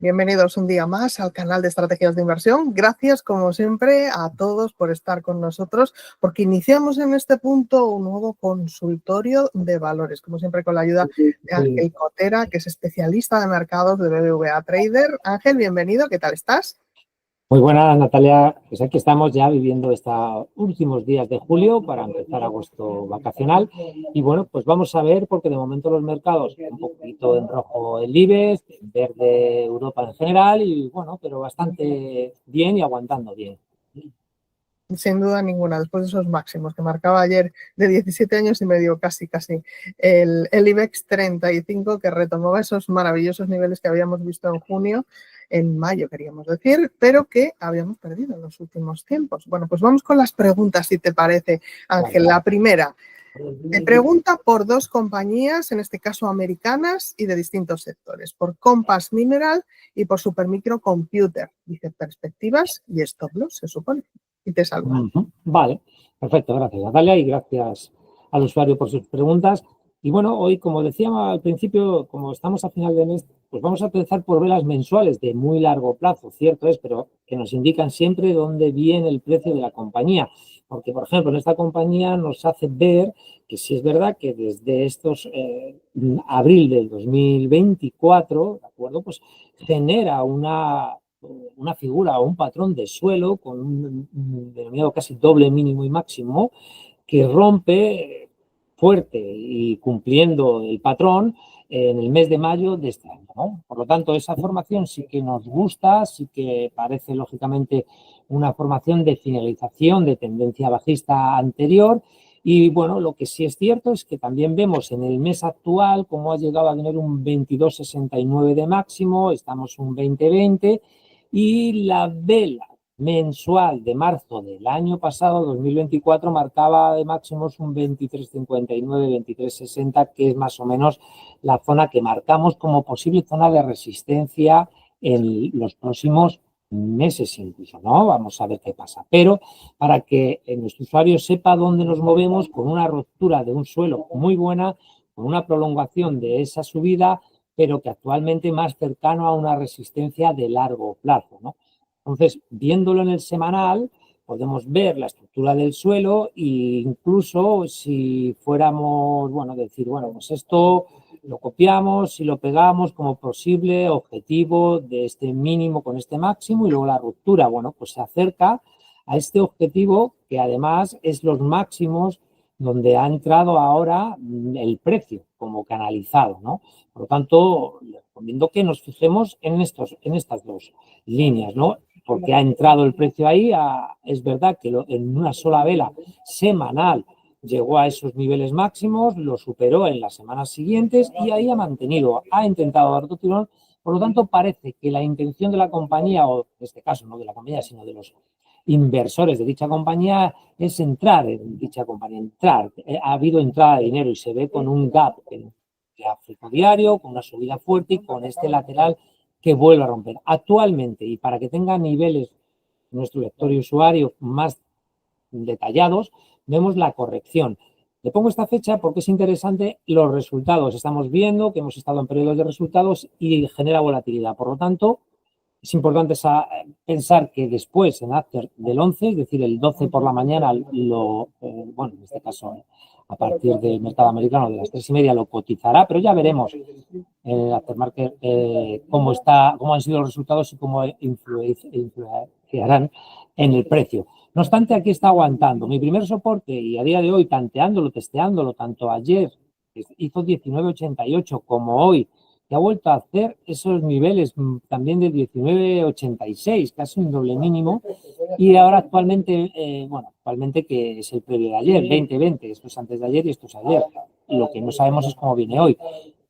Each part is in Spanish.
Bienvenidos un día más al canal de Estrategias de Inversión. Gracias, como siempre, a todos por estar con nosotros, porque iniciamos en este punto un nuevo consultorio de valores, como siempre con la ayuda de Ángel Cotera, que es especialista de mercados de BBVA Trader. Ángel, bienvenido, ¿qué tal estás? Muy buenas, Natalia. Pues aquí estamos ya viviendo estos últimos días de julio para empezar agosto vacacional. Y bueno, pues vamos a ver, porque de momento los mercados, un poquito en rojo el IBEX, en verde Europa en general, y bueno, pero bastante bien y aguantando bien. Sin duda ninguna, después de esos máximos que marcaba ayer de 17 años y medio, casi, el IBEX 35, que retomaba esos maravillosos niveles que habíamos visto en junio, en mayo queríamos decir, pero que habíamos perdido en los últimos tiempos. Bueno, pues vamos con las preguntas, si te parece, Ángel. La primera, te pregunta por dos compañías, en este caso americanas y de distintos sectores, por Compass Mineral y por Supermicro Computer. Dice perspectivas y stop loss, se supone. Y te saluda. Vale, perfecto, gracias Natalia y gracias al usuario por sus preguntas. Y bueno, hoy, como decía al principio, como estamos a final de mes, pues vamos a empezar por velas mensuales de muy largo plazo, cierto es, pero que nos indican siempre dónde viene el precio de la compañía. Porque, por ejemplo, en esta compañía nos hace ver que sí es verdad que desde estos abril del 2024, ¿de acuerdo? Pues genera una figura o un patrón de suelo con un denominado casi doble mínimo y máximo que rompe fuerte y cumpliendo el patrón en el mes de mayo de este año, ¿no? Por lo tanto, esa formación sí que nos gusta, sí que parece lógicamente una formación de finalización de tendencia bajista anterior. Y bueno, lo que sí es cierto es que también vemos en el mes actual cómo ha llegado a tener un 22,69 de máximo, estamos un 20,20 y la vela mensual de marzo del año pasado, 2024, marcaba de máximos un 23,59, 23,60, que es más o menos la zona que marcamos como posible zona de resistencia en los próximos meses incluso, ¿no? Vamos a ver qué pasa. Pero para que nuestro usuario sepa dónde nos movemos, con una ruptura de un suelo muy buena, con una prolongación de esa subida, pero que actualmente más cercano a una resistencia de largo plazo, ¿no? Entonces, viéndolo en el semanal, podemos ver la estructura del suelo e incluso si fuéramos, bueno, decir, bueno, pues esto lo copiamos y lo pegamos como posible objetivo de este mínimo con este máximo y luego la ruptura, bueno, pues se acerca a este objetivo que además es los máximos donde ha entrado ahora el precio como canalizado, ¿no? Por lo tanto, les recomiendo que nos fijemos en estas dos líneas, ¿no? Porque ha entrado el precio ahí, es verdad que en una sola vela semanal llegó a esos niveles máximos, lo superó en las semanas siguientes y ahí ha mantenido, ha intentado dar otro tirón. Por lo tanto, parece que la intención de la compañía, o en este caso no de la compañía, sino de los inversores de dicha compañía, es entrar en dicha compañía, entrar. Ha habido entrada de dinero y se ve con un gap en gráfico diario, con una subida fuerte y con este lateral que vuelve a romper. Actualmente, y para que tenga niveles nuestro lector y usuario más detallados, vemos la corrección. Le pongo esta fecha porque es interesante los resultados. Estamos viendo que hemos estado en periodos de resultados y genera volatilidad. Por lo tanto, es importante pensar que después, en after del 11, es decir, el 12 por la mañana, bueno, en este caso, a partir del mercado americano de las 3:30 lo cotizará, pero ya veremos el aftermarket cómo han sido los resultados y cómo influirán en el precio. No obstante, aquí está aguantando. Mi primer soporte, y a día de hoy, tanteándolo, testeándolo, tanto ayer, que hizo 19,88, como hoy, que ha vuelto a hacer esos niveles también de 19,86, casi un doble mínimo, y ahora actualmente, actualmente que es el previo de ayer, 20,20, esto es antes de ayer y esto es ayer. Lo que no sabemos es cómo viene hoy.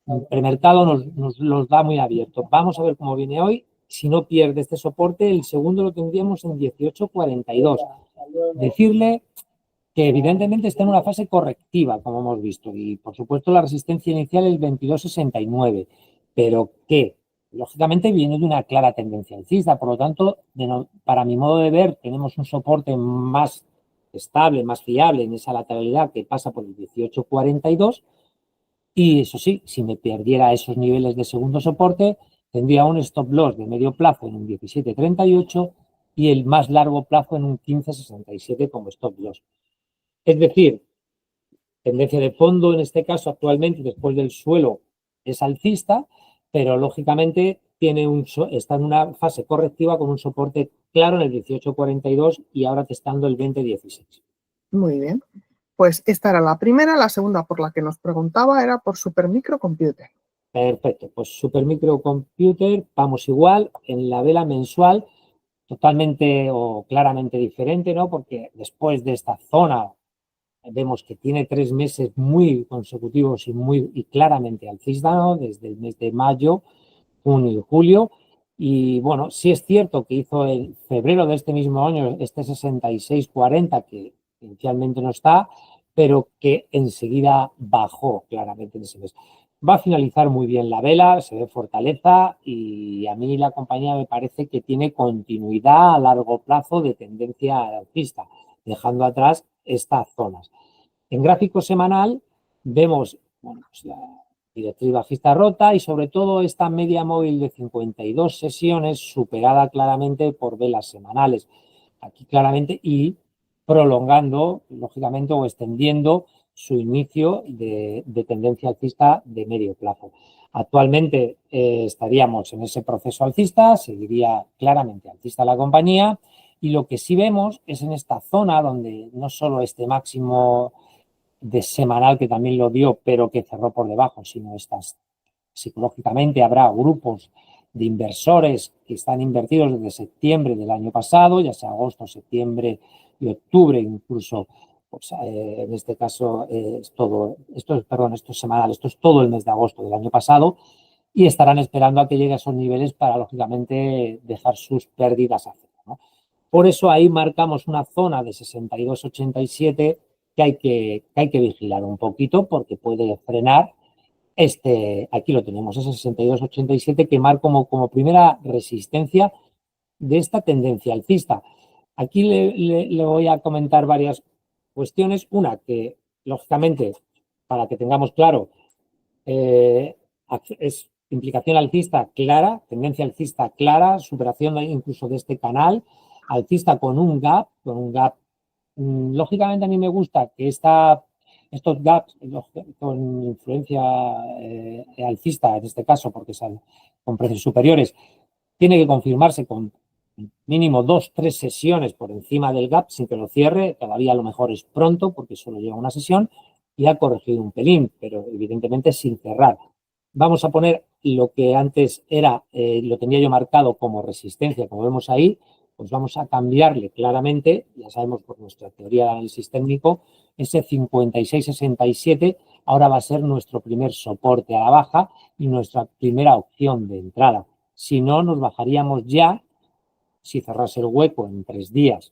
El premercado nos los da muy abierto. Vamos a ver cómo viene hoy. Si no pierde este soporte, el segundo lo tendríamos en 18,42. Decirle que evidentemente está en una fase correctiva, como hemos visto, y por supuesto la resistencia inicial es 22,69, pero que lógicamente viene de una clara tendencia alcista. Por lo tanto, para mi modo de ver, tenemos un soporte más estable, más fiable en esa lateralidad que pasa por el 18,42. Y eso sí, si me perdiera esos niveles de segundo soporte, tendría un stop loss de medio plazo en un 17,38 y el más largo plazo en un 15,67 como stop loss. Es decir, tendencia de fondo en este caso actualmente después del suelo es alcista, pero lógicamente está en una fase correctiva con un soporte claro en el 18,42 y ahora testando el 20,16. Muy bien. Pues esta era la primera. La segunda por la que nos preguntaba era por Supermicrocomputer. Perfecto, pues Supermicrocomputer, vamos igual, en la vela mensual, totalmente o claramente diferente, ¿no? Porque después de esta zona vemos que tiene 3 meses muy consecutivos y claramente alcista, ¿no? Desde el mes de mayo, junio y julio. Y bueno, sí es cierto que hizo en febrero de este mismo año este 66,40 que inicialmente no está, pero que enseguida bajó claramente en ese mes. Va a finalizar muy bien la vela, se ve fortaleza y a mí la compañía me parece que tiene continuidad a largo plazo de tendencia alcista, dejando atrás estas zonas. En gráfico semanal vemos bueno, pues la directriz bajista rota y sobre todo esta media móvil de 52 sesiones superada claramente por velas semanales. Aquí claramente y prolongando, lógicamente, o extendiendo su inicio de tendencia alcista de medio plazo. Actualmente estaríamos en ese proceso alcista, seguiría claramente alcista la compañía y lo que sí vemos es en esta zona donde no solo este máximo de semanal que también lo dio, pero que cerró por debajo, sino estas psicológicamente habrá grupos de inversores que están invertidos desde septiembre del año pasado, ya sea agosto, septiembre y octubre, incluso, pues, en este caso es todo, esto es semanal, esto es todo el mes de agosto del año pasado y estarán esperando a que llegue a esos niveles para, lógicamente, dejar sus pérdidas a cero, ¿no? Por eso ahí marcamos una zona de 62,87 que hay que vigilar un poquito porque puede frenar aquí lo tenemos, ese 62,87 que marca como primera resistencia de esta tendencia alcista. Aquí le voy a comentar varias cuestiones. Una, que lógicamente, para que tengamos claro, es implicación alcista clara, tendencia alcista clara, superación incluso de este canal, alcista con un gap, lógicamente a mí me gusta que estos gaps con influencia alcista, en este caso, porque son con precios superiores, tiene que confirmarse con mínimo 2-3 sesiones por encima del gap sin que lo cierre. Todavía a lo mejor es pronto porque solo lleva una sesión y ha corregido un pelín, pero evidentemente sin cerrar. Vamos a poner lo que antes era, lo tenía yo marcado como resistencia, como vemos ahí, pues vamos a cambiarle claramente, ya sabemos por nuestra teoría de análisis técnico, ese 56,67 ahora va a ser nuestro primer soporte a la baja y nuestra primera opción de entrada. Si no, nos bajaríamos ya, si cerrase el hueco en 3 días,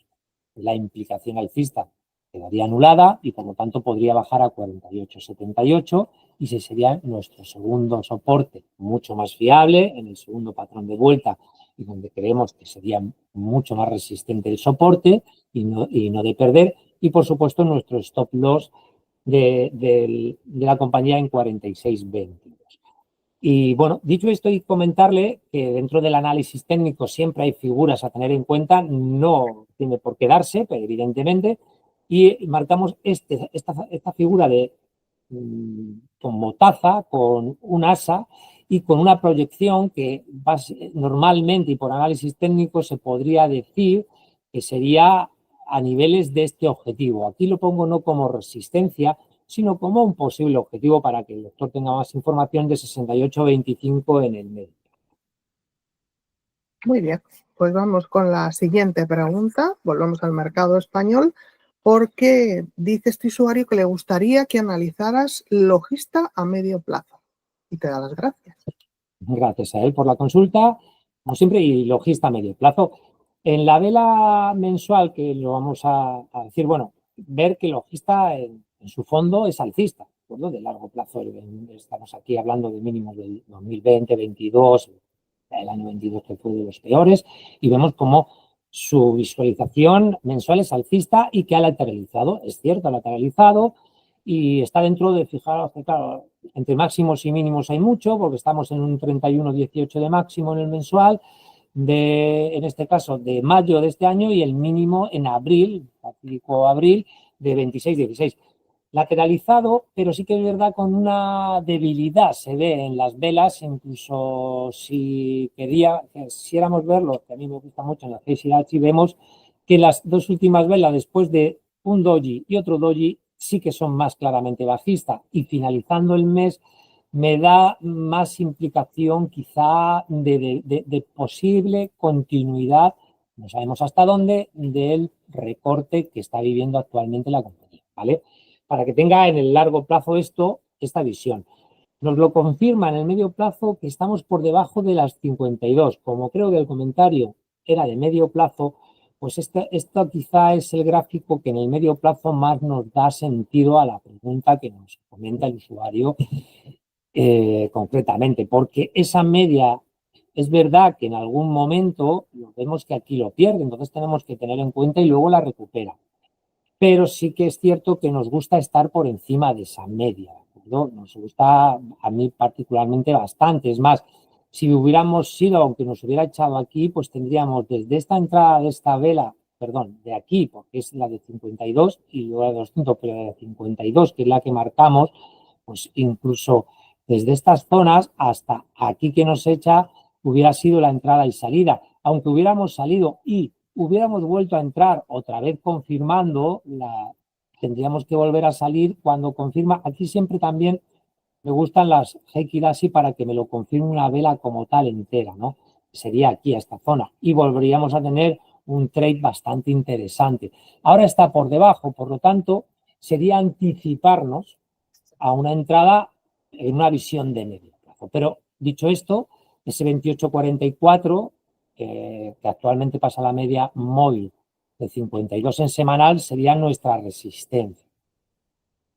la implicación alcista quedaría anulada y por lo tanto podría bajar a 48,78 y ese sería nuestro segundo soporte mucho más fiable en el segundo patrón de vuelta y donde creemos que sería mucho más resistente el soporte y no de perder y por supuesto nuestro stop loss de la compañía en 46,22. Y bueno, dicho esto y comentarle que dentro del análisis técnico siempre hay figuras a tener en cuenta, no tiene por qué darse, pero evidentemente, y marcamos esta figura de como taza, con un asa y con una proyección que normalmente y por análisis técnico se podría decir que sería a niveles de este objetivo. Aquí lo pongo no como resistencia, sino como un posible objetivo para que el lector tenga más información de 68,25 en el medio. Muy bien, pues vamos con la siguiente pregunta. Volvemos al mercado español porque dice este usuario que le gustaría que analizaras Logista a medio plazo. Y te da las gracias. Gracias a él por la consulta, como siempre, y Logista a medio plazo. En la vela mensual, que lo vamos a decir, bueno, ver que Logista en su fondo es alcista, ¿no? De largo plazo. Estamos aquí hablando de mínimos del 2020, 22, el año 22 que fue de los peores, y vemos cómo su visualización mensual es alcista y que ha lateralizado. Es cierto, ha lateralizado y está dentro de, fijaros que claro, entre máximos y mínimos hay mucho, porque estamos en un 31,18 de máximo en el mensual, en este caso de mayo de este año, y el mínimo en abril, fatídico abril, de 26,16. Lateralizado, pero sí que es verdad con una debilidad, se ve en las velas, incluso si quisiéramos verlo, que a mí me gusta mucho en la CSIH, vemos que las dos últimas velas, después de un doji y otro doji, sí que son más claramente bajistas, y finalizando el mes me da más implicación quizá de posible continuidad, no sabemos hasta dónde, del recorte que está viviendo actualmente la compañía, ¿vale? Para que tenga en el largo plazo esta visión. Nos lo confirma en el medio plazo que estamos por debajo de las 52. Como creo que el comentario era de medio plazo, pues esto quizá es el gráfico que en el medio plazo más nos da sentido a la pregunta que nos comenta el usuario concretamente, porque esa media es verdad que en algún momento vemos que aquí lo pierde, entonces tenemos que tener en cuenta y luego la recupera. Pero sí que es cierto que nos gusta estar por encima de esa media, ¿no? Nos gusta a mí particularmente bastante. Es más, si hubiéramos sido, aunque nos hubiera echado aquí, pues tendríamos desde esta entrada de esta vela, perdón, de aquí, porque es la de 52 y luego la de 200, pero la de 52, que es la que marcamos, pues incluso desde estas zonas hasta aquí que nos echa, hubiera sido la entrada y salida. Aunque hubiéramos salido y hubiéramos vuelto a entrar otra vez confirmando, tendríamos que volver a salir cuando confirma. Aquí siempre también me gustan las Heikki Dashi para que me lo confirme una vela como tal entera, ¿no? Sería aquí a esta zona y volveríamos a tener un trade bastante interesante. Ahora está por debajo, por lo tanto, sería anticiparnos a una entrada en una visión de medio plazo. Pero dicho esto, ese 28,44 que actualmente pasa la media móvil de 52 en semanal, sería nuestra resistencia,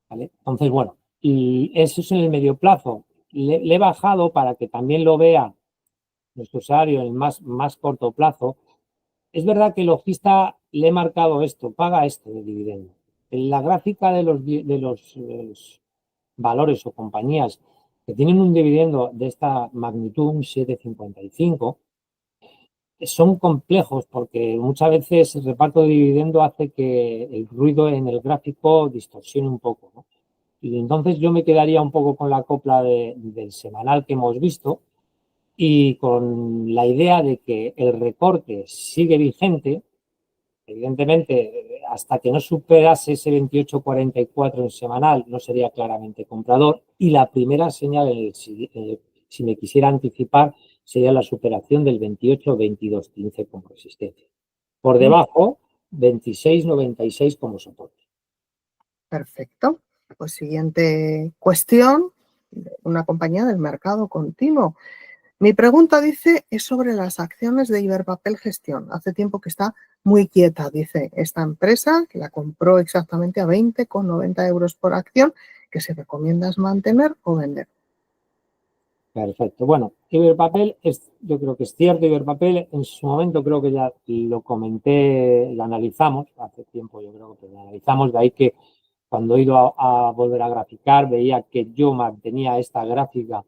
¿vale? Entonces, bueno, y eso es en el medio plazo. Le he bajado para que también lo vea nuestro usuario en el más corto plazo. Es verdad que el logista le he marcado esto, paga esto de dividendo. En la gráfica de los valores o compañías que tienen un dividendo de esta magnitud, un 7,55, son complejos porque muchas veces el reparto de dividendo hace que el ruido en el gráfico distorsione un poco, ¿no? Y entonces yo me quedaría un poco con la copla del semanal que hemos visto y con la idea de que el recorte sigue vigente. Evidentemente, hasta que no superase ese 28,44 en semanal, no sería claramente comprador. Y la primera señal, si me quisiera anticipar, sería la superación del 28,22,15 como resistencia. Por debajo, 26,96 como soporte. Perfecto. Pues siguiente cuestión, una compañía del mercado continuo. Mi pregunta, dice, es sobre las acciones de Iberpapel Gestión. Hace tiempo que está muy quieta, dice, esta empresa, que la compró exactamente a 20,90 euros por acción, que se recomienda mantener o vender. Perfecto. Bueno, Iberpapel, yo creo que es cierto. Iberpapel, en su momento creo que ya lo comenté, lo analizamos, hace tiempo yo creo que lo analizamos, de ahí que cuando he ido a volver a graficar, veía que yo mantenía esta gráfica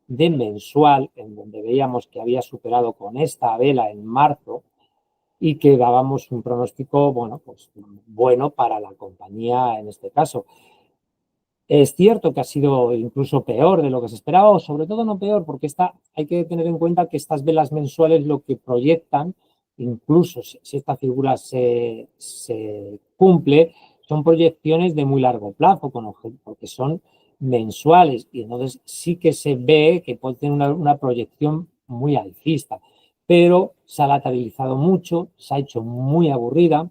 de mensual, en donde veíamos que había superado con esta vela en marzo y que dábamos un pronóstico, bueno, pues bueno para la compañía en este caso. Es cierto que ha sido incluso peor de lo que se esperaba, o sobre todo no peor, porque hay que tener en cuenta que estas velas mensuales lo que proyectan, incluso si esta figura se cumple, son proyecciones de muy largo plazo, porque son mensuales, y entonces sí que se ve que puede tener una proyección muy alcista, pero se ha lateralizado mucho, se ha hecho muy aburrida,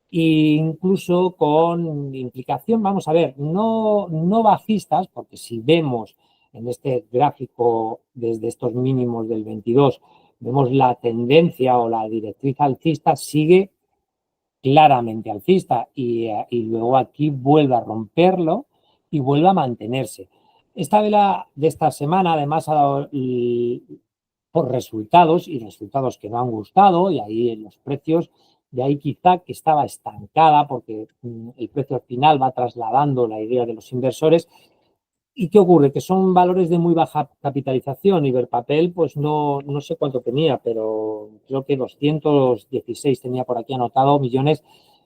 e incluso con implicación, vamos a ver, no bajistas, porque si vemos en este gráfico desde estos mínimos del 22, vemos la tendencia o la directriz alcista sigue claramente alcista y luego aquí vuelve a romperlo y vuelve a mantenerse. Esta vela de esta semana además ha dado por resultados y resultados que no han gustado, y ahí en los precios de ahí quizá que estaba estancada porque el precio final va trasladando la idea de los inversores. ¿Y qué ocurre? Que son valores de muy baja capitalización. Iberpapel, pues no sé cuánto tenía, pero creo que 216 tenía por aquí anotado millones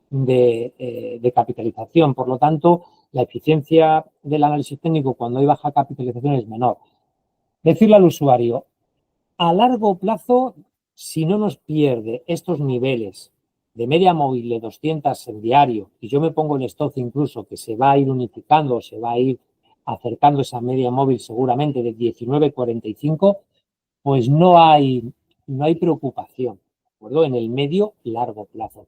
de capitalización. Por lo tanto, la eficiencia del análisis técnico cuando hay baja capitalización es menor. Decirle al usuario, a largo plazo, si no nos pierde estos niveles de media móvil de 200 en diario, y yo me pongo en stop incluso que se va a ir unificando, se va a ir acercando esa media móvil seguramente de 19,45, pues no hay preocupación, ¿de acuerdo? En el medio y largo plazo.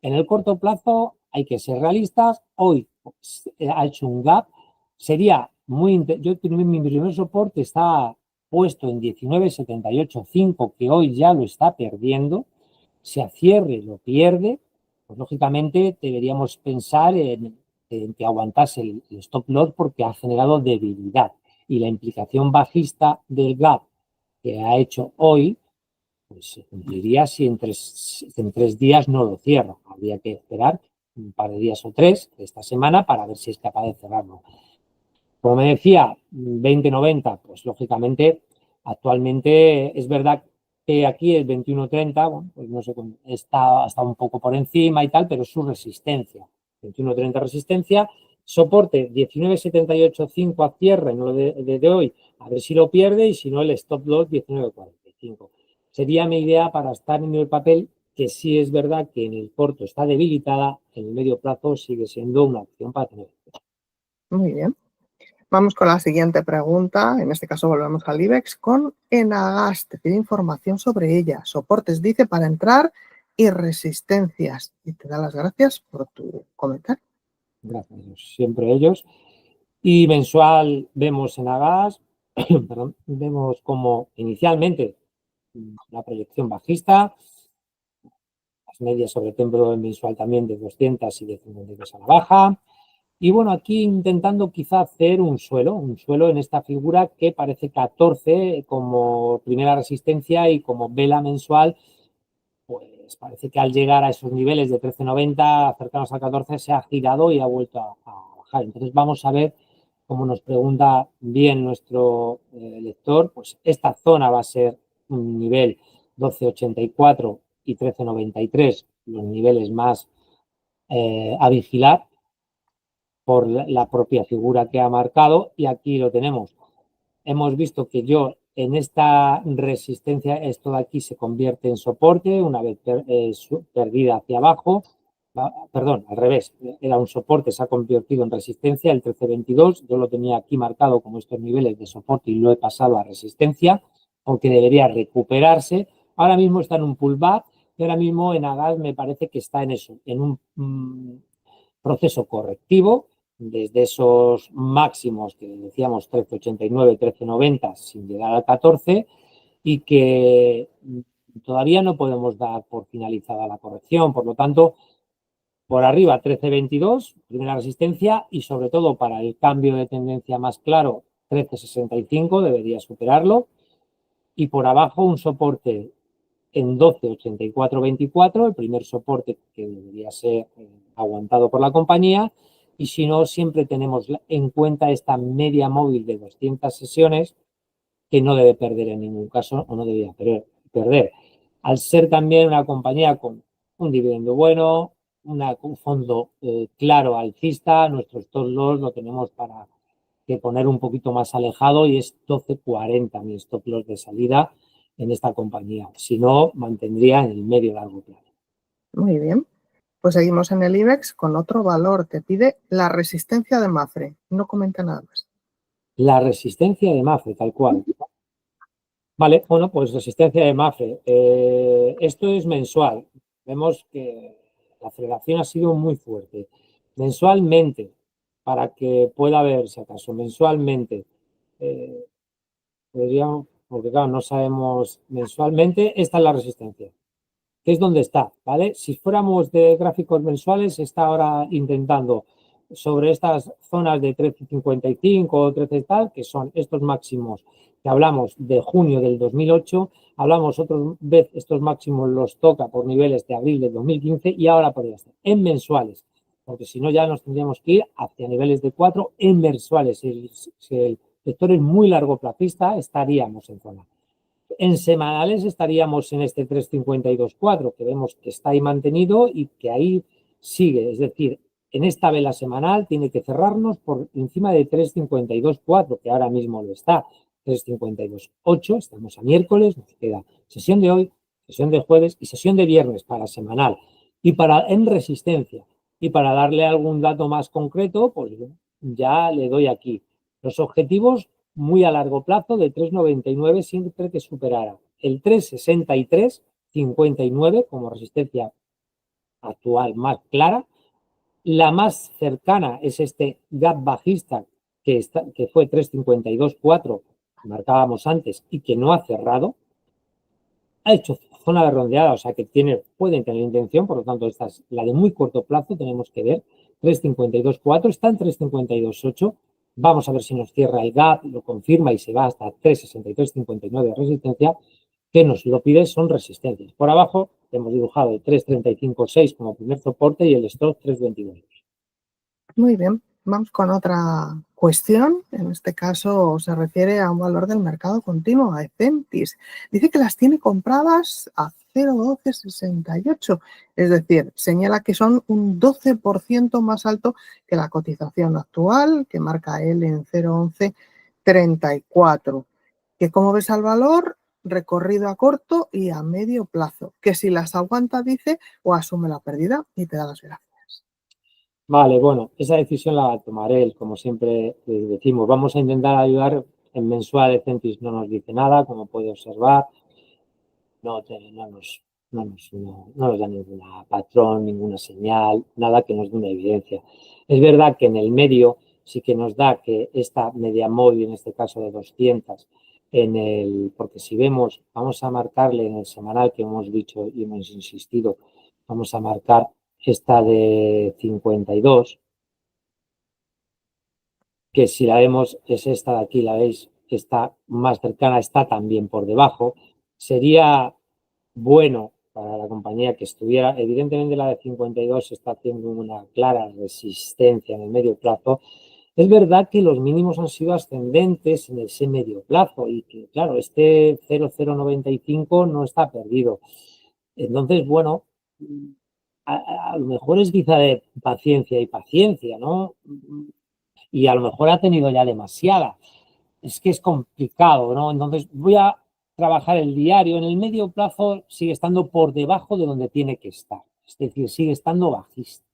En el corto plazo hay que ser realistas. Hoy ha hecho un gap. Sería muy... mi primer soporte está puesto en 19,78,5, que hoy ya lo está perdiendo. Si a cierre lo pierde, pues lógicamente deberíamos pensar en que aguantase el stop loss porque ha generado debilidad. Y la implicación bajista del gap que ha hecho hoy pues se cumpliría si en tres días no lo cierra. Habría que esperar un par de días o tres de esta semana para ver si es capaz de cerrarlo. Como me decía, 20,90, pues lógicamente, actualmente es verdad que aquí el 21,30, bueno, pues no sé, está un poco por encima y tal, pero es su resistencia. 21,30 resistencia, soporte 19,78,5 a cierre en lo de hoy, a ver si lo pierde y si no el stop loss 19,45. Sería mi idea para estar en el papel, que sí es verdad que en el corto está debilitada, en el medio plazo sigue siendo una opción para tener. Muy bien. Vamos con la siguiente pregunta. En este caso volvemos al IBEX con Enagas. Te pide información sobre ella. Soportes, dice, para entrar y resistencias. Y te da las gracias por tu comentario. Gracias, siempre ellos. Y mensual vemos en Agas, perdón, vemos como inicialmente la proyección bajista, las medias sobre templo mensual también de 200 y de 52 a la baja. Y bueno, aquí intentando quizá hacer un suelo en esta figura que parece 14 como primera resistencia y como vela mensual, pues parece que al llegar a esos niveles de 13,90 cercanos a 14 se ha girado y ha vuelto a bajar. Entonces vamos a ver, como nos pregunta bien nuestro lector, pues esta zona va a ser un nivel 12,84 y 13,93, los niveles más a vigilar por la propia figura que ha marcado, y aquí lo tenemos. Hemos visto que yo en esta resistencia, esto de aquí se convierte en soporte una vez perdida hacia abajo. Perdón, al revés, era un soporte, se ha convertido en resistencia, el 13,22. Yo lo tenía aquí marcado como estos niveles de soporte y lo he pasado a resistencia porque debería recuperarse. Ahora mismo está en un pullback y ahora mismo en Agas me parece que está en eso, en un proceso correctivo desde esos máximos que decíamos 13,89, 13,90 sin llegar al 14, y que todavía no podemos dar por finalizada la corrección. Por lo tanto, por arriba 13,22, primera resistencia, y sobre todo para el cambio de tendencia más claro, 13,65 debería superarlo, y por abajo un soporte en 12,84,24, el primer soporte que debería ser aguantado por la compañía. Y si no, siempre tenemos en cuenta esta media móvil de 200 sesiones que no debe perder en ningún caso, o no debería perder. Al ser también una compañía con un dividendo bueno, un fondo claro alcista, nuestro stop loss lo tenemos para que poner un poquito más alejado y es 12,40 mi stop loss de salida en esta compañía. Si no, mantendría en el medio largo plazo. Muy bien. Pues seguimos en el IBEX con otro valor. Te pide la resistencia de Mafre. No comenta nada más. La resistencia de Mafre, tal cual. Vale, bueno, pues resistencia de Mafre. Esto es mensual. Vemos que la aceleración ha sido muy fuerte. Mensualmente, para que pueda ver, si acaso, mensualmente, podríamos, porque claro, no sabemos mensualmente, esta es la resistencia, que es donde está, ¿vale? Si fuéramos de gráficos mensuales, está ahora intentando sobre estas zonas de 13,55 o 13 tal, que son estos máximos que hablamos de junio del 2008, hablamos otra vez, estos máximos los toca por niveles de abril del 2015 y ahora podría estar en mensuales, porque si no ya nos tendríamos que ir hacia niveles de 4 en mensuales. Si el sector es muy largoplacista, estaríamos en zona. En semanales estaríamos en este 3,52,4, que vemos que está ahí mantenido y que ahí sigue. Es decir, en esta vela semanal tiene que cerrarnos por encima de 3,52,4, que ahora mismo lo está. 3,52,8, estamos a miércoles, nos queda sesión de hoy, sesión de jueves y sesión de viernes para semanal. Y para en resistencia. Y para darle algún dato más concreto, pues ya le doy aquí. Los objetivos muy a largo plazo de 3,99 siempre que superara el 3,63,59 como resistencia actual más clara. La más cercana es este gap bajista que fue 3,52,4, marcábamos antes y que no ha cerrado. Ha hecho zona de redondeada, o sea que pueden tener intención, por lo tanto esta es la de muy corto plazo, tenemos que ver. 3,52,4 está en 3,52,8. Vamos a ver si nos cierra el gap, lo confirma y se va hasta 3,63,59 de resistencia. Que nos lo pide son resistencias. Por abajo hemos dibujado el 3,35,6 como primer soporte y el stop 3,22. Muy bien, vamos con otra cuestión. En este caso se refiere a un valor del mercado continuo, a Ecentis. Dice que las tiene compradas a 0,1268, es decir, señala que son un 12% más alto que la cotización actual, que marca él en 0,1134. Que cómo ves al valor, recorrido a corto y a medio plazo, que si las aguanta, dice, o asume la pérdida y te da las gracias. Vale, bueno, esa decisión la tomaré él, como siempre decimos. Vamos a intentar ayudar en mensual. De Centis no nos dice nada, como puede observar. No nos da ninguna patrón, ninguna señal, nada que nos dé una evidencia. Es verdad que en el medio sí que nos da que esta media móvil, en este caso de 200, porque si vemos, vamos a marcarle en el semanal que hemos dicho y hemos insistido, vamos a marcar esta de 52, que si la vemos es esta de aquí, la veis, está más cercana, está también por debajo. Sería bueno para la compañía que estuviera, evidentemente la de 52 está haciendo una clara resistencia en el medio plazo. Es verdad que los mínimos han sido ascendentes en ese medio plazo y que, claro, este 0,095 no está perdido. Entonces, bueno, a lo mejor es quizá de paciencia y paciencia, ¿no? Y a lo mejor ha tenido ya demasiada. Es que es complicado, ¿no? Entonces voy a trabajar el diario. En el medio plazo sigue estando por debajo de donde tiene que estar. Es decir, sigue estando bajista.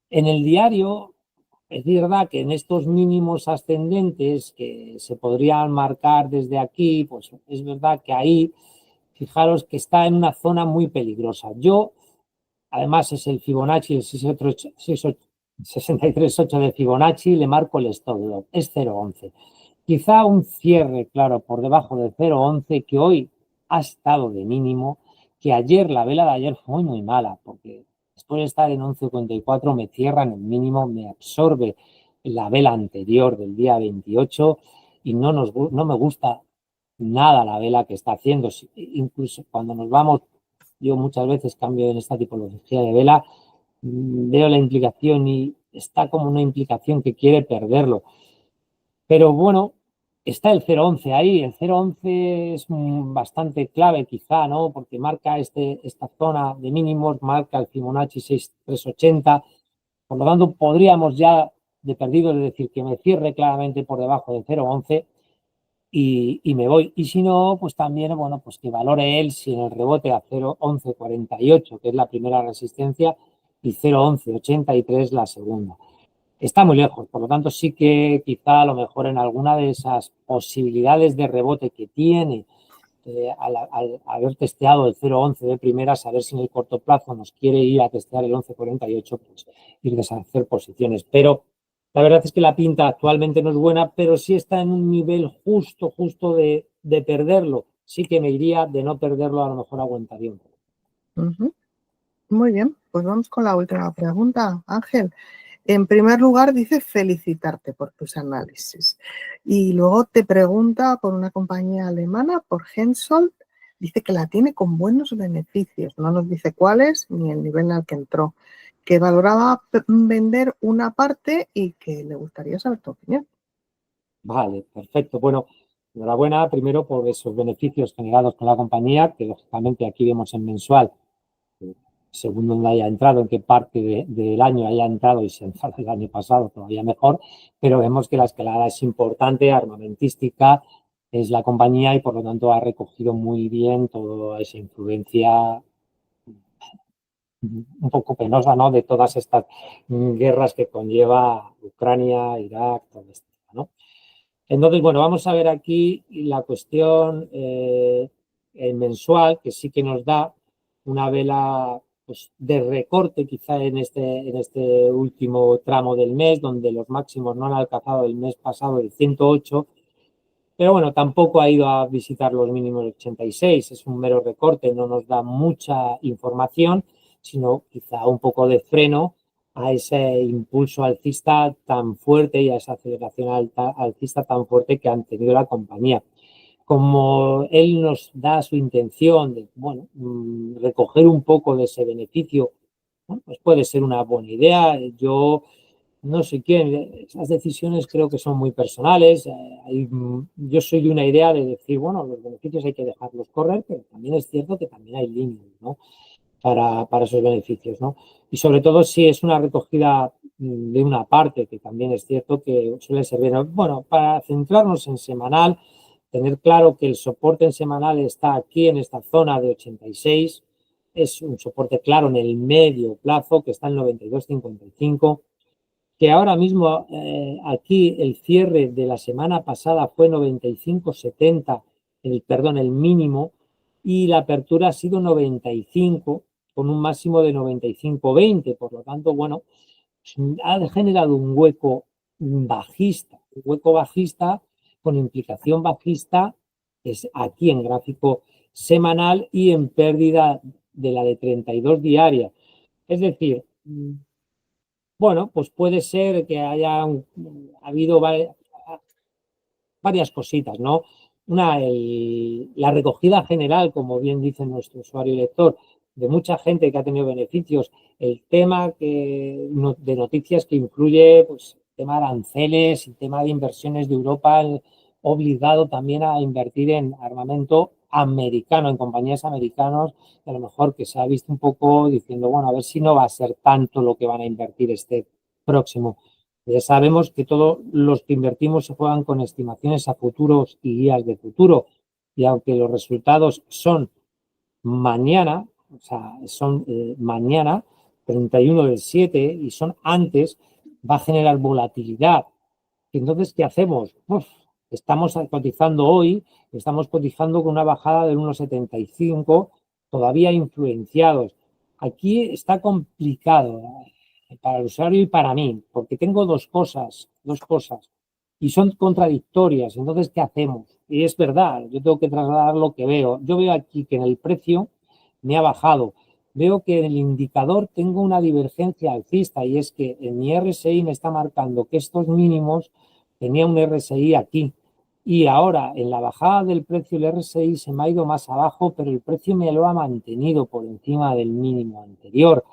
En el diario, es verdad que en estos mínimos ascendentes que se podrían marcar desde aquí, pues es verdad que ahí, fijaros que está en una zona muy peligrosa. Además es el Fibonacci, el 63,8 de Fibonacci, le marco el stop loss, es 0,11. Quizá un cierre, claro, por debajo de 0,11, que hoy ha estado de mínimo, que ayer, la vela de ayer fue muy mala, porque después de estar en 11,54 me cierran el mínimo, me absorbe la vela anterior del día 28 y no me gusta nada la vela que está haciendo. Incluso cuando nos vamos, yo muchas veces cambio en esta tipología de vela, veo la implicación y está como una implicación que quiere perderlo. Pero bueno, está el 0,11 ahí. El 0,11 es bastante clave quizá, ¿no? Porque marca esta zona de mínimos, marca el Fibonacci 6,380. Por lo tanto, podríamos ya de perdido decir que me cierre claramente por debajo de 0,11 y me voy. Y si no, pues también, bueno, pues que valore él si en el rebote a 0,1148, que es la primera resistencia, y 0,1183 la segunda. Está muy lejos, por lo tanto sí que quizá a lo mejor en alguna de esas posibilidades de rebote que tiene al haber testeado el 0,11 de primera, saber si en el corto plazo nos quiere ir a testear el 11,48, pues ir a deshacer posiciones. Pero la verdad es que la pinta actualmente no es buena, pero sí está en un nivel justo de perderlo. Sí que me iría, de no perderlo, a lo mejor aguantaría un poco. Muy bien, pues vamos con la última pregunta, Ángel. En primer lugar, dice felicitarte por tus análisis. Y luego te pregunta por una compañía alemana, por Hensoldt, dice que la tiene con buenos beneficios. No nos dice cuáles ni el nivel al que entró. Que valoraba vender una parte y que le gustaría saber tu opinión. Vale, perfecto. Bueno, enhorabuena primero por esos beneficios generados con la compañía, que lógicamente aquí vemos en mensual, según donde haya entrado, en qué parte del año haya entrado y si entrado el año pasado, todavía mejor, pero vemos que la escalada es importante, armamentística, es la compañía y por lo tanto ha recogido muy bien toda esa influencia un poco penosa, ¿no? De todas estas guerras que conlleva Ucrania, Irak, todo esto, ¿no? Entonces, bueno, vamos a ver aquí la cuestión mensual, que sí que nos da una vela pues, de recorte quizá en este último tramo del mes, donde los máximos no han alcanzado el mes pasado el 108, pero bueno, tampoco ha ido a visitar los mínimos 86, es un mero recorte, no nos da mucha información, sino quizá un poco de freno a ese impulso alcista tan fuerte y a esa aceleración alcista tan fuerte que han tenido la compañía. Como él nos da su intención de, bueno, recoger un poco de ese beneficio, bueno, pues puede ser una buena idea. Yo no sé quién, esas decisiones creo que son muy personales. Yo soy de una idea de decir, bueno, los beneficios hay que dejarlos correr, pero también es cierto que también hay límites, ¿no? Para esos beneficios, ¿no? Y sobre todo si es una recogida de una parte, que también es cierto que suele servir. Bueno, para centrarnos en semanal, tener claro que el soporte en semanal está aquí en esta zona de 86, es un soporte claro en el medio plazo que está en 92,55, que ahora mismo aquí el cierre de la semana pasada fue 95,70, el mínimo, y la apertura ha sido 95, con un máximo de 95,20. Por lo tanto, bueno, ha generado un hueco bajista con implicación bajista, es aquí en gráfico semanal y en pérdida de la de 32 diaria. Es decir, bueno, pues puede ser que haya habido varias cositas, ¿no? Una, la recogida general, como bien dice nuestro usuario y lector, de mucha gente que ha tenido beneficios, el tema de noticias que incluye, pues, el tema de aranceles, el tema de inversiones de Europa, obligado también a invertir en armamento americano, en compañías americanas, a lo mejor que se ha visto un poco diciendo, bueno, a ver si no va a ser tanto lo que van a invertir este próximo. Ya sabemos que todos los que invertimos se juegan con estimaciones a futuros y guías de futuro. Y aunque los resultados son mañana, o sea, son mañana, 31/7, y son antes, va a generar volatilidad. Entonces, ¿qué hacemos? Estamos cotizando hoy, estamos cotizando con una bajada del 1,75, todavía influenciados. Aquí está complicado para el usuario y para mí, porque tengo dos cosas, y son contradictorias. Entonces, ¿qué hacemos? Y es verdad, yo tengo que trasladar lo que veo. Yo veo aquí que en el precio me ha bajado. Veo que en el indicador tengo una divergencia alcista, y es que en mi RSI me está marcando que estos mínimos tenía un RSI aquí. Y ahora, en la bajada del precio, el RSI se me ha ido más abajo, pero el precio me lo ha mantenido por encima del mínimo anterior.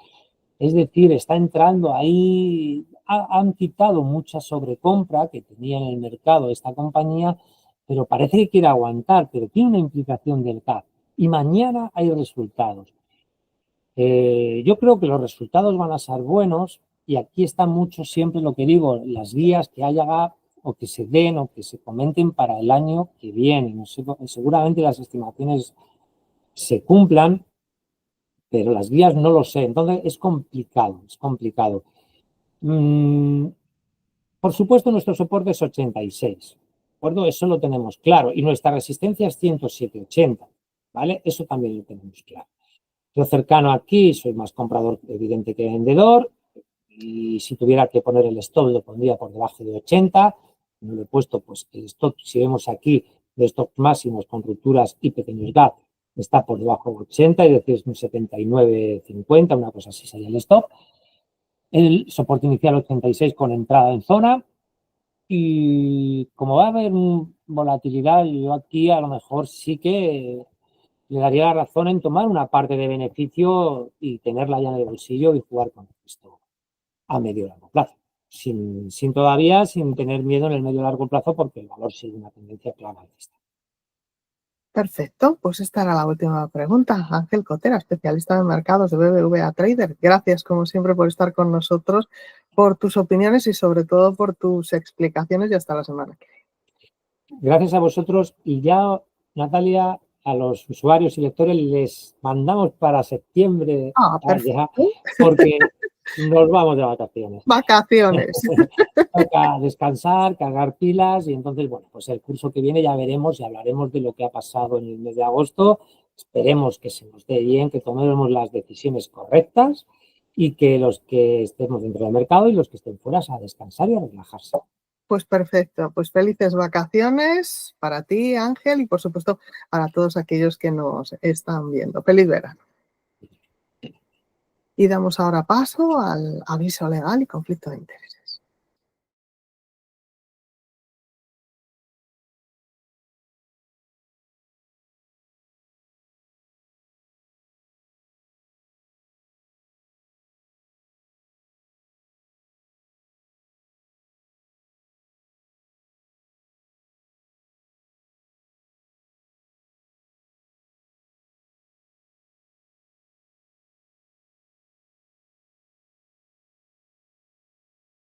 Es decir, está entrando ahí, han quitado mucha sobrecompra que tenía en el mercado esta compañía, pero parece que quiere aguantar, pero tiene una implicación del CAP. Y mañana hay resultados. Yo creo que los resultados van a ser buenos, y aquí está mucho siempre lo que digo, las guías que haya o que se den o que se comenten para el año que viene. No sé, seguramente las estimaciones se cumplan, pero las guías no lo sé. Entonces es complicado, es complicado. Por supuesto, nuestro soporte es 86, ¿de acuerdo? Eso lo tenemos claro. Y nuestra resistencia es 107,80, ¿vale? Eso también lo tenemos claro. Yo cercano aquí soy más comprador evidente que vendedor, y si tuviera que poner el stop lo pondría por debajo de 80. No lo he puesto, pues el stop, si vemos aquí, de stops máximos con rupturas y pequeños gap, está por debajo de 80, es decir, es un 79,50, una cosa así sería el stop. el soporte inicial 86 con entrada en zona. Y como va a haber volatilidad, yo aquí a lo mejor sí que le daría la razón en tomar una parte de beneficio y tenerla ya en el bolsillo y jugar con esto a medio y largo plazo. Sin tener miedo en el medio y largo plazo, porque el valor sigue una tendencia clara alcista. Perfecto, pues esta era la última pregunta. Ángel Cotera, especialista de mercados de BBVA Trader. Gracias, como siempre, por estar con nosotros, por tus opiniones y sobre todo por tus explicaciones y hasta la semana que viene. Gracias a vosotros y ya, Natalia, a los usuarios y lectores les mandamos para septiembre ya, Perfecto. porque nos vamos de vacaciones. Vacaciones. Toca descansar, cargar pilas y entonces, bueno, pues el curso que viene ya veremos y hablaremos de lo que ha pasado en el mes de agosto. Esperemos que se nos dé bien, que tomemos las decisiones correctas y que los que estemos dentro del mercado y los que estén fuera a descansar y a relajarse. Pues perfecto, pues felices vacaciones para ti, Ángel, y por supuesto para todos aquellos que nos están viendo. Feliz verano. Y damos ahora paso al aviso legal y conflicto de interés.